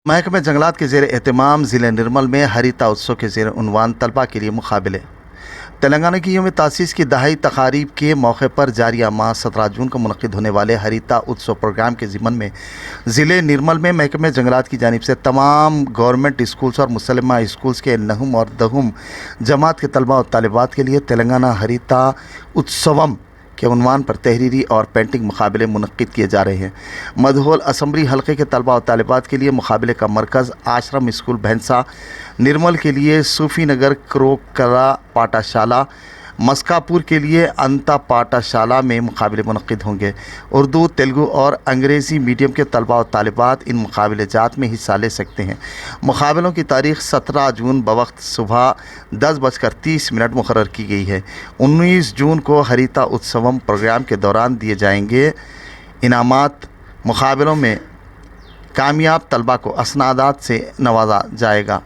महकमे जंगलात के ज़ेर एहतमाम ज़िले निर्मल में हरिता उत्सव के ज़ेर उन्वान तलबा के लिए मुकाबले। तेलंगाना की यौम तासीस की दहाई तकारीब के मौके पर जारिया माह 17 जून को मुनक़िद होने वाले हरिता उत्सव प्रोग्राम के ज़िमन में ज़िले निर्मल में महकमे जंगलात की जानिब से तमाम गवर्नमेंट स्कूल्स और मुसलमा स्कूल्स के नहुम और दहुम जमात के तलबा और तालिबात के लिए तेलंगाना हरिता उत्सवम के उन्वान पर तहरीरी और पेंटिंग मुकाबले मुनक़िद किए जा रहे हैं। मधोल असम्बली हल्के के तलबा और तालिबात के लिए मुकाबले का मरकज़ आश्रम स्कूल भैंसा, निर्मल के लिए सूफ़ी नगर क्रोकरा पाठशाला, मस्कापुर के लिए अंता पाठशाला में मुकाबले मुनक़िद होंगे। उर्दू, तेलुगु और अंग्रेज़ी मीडियम के तलबा और तालिबात इन मुकाबले जात में हिस्सा ले सकते हैं। मुकाबलों की तारीख़ 17 जून बवक्त सुबह 10:30 मुकर्रर की गई है। 19 जून को हरिता उत्सवम प्रोग्राम के दौरान दिए जाएंगे इनामात। मुकाबलों में कामयाब तलबा को असनादात से नवाजा जाएगा।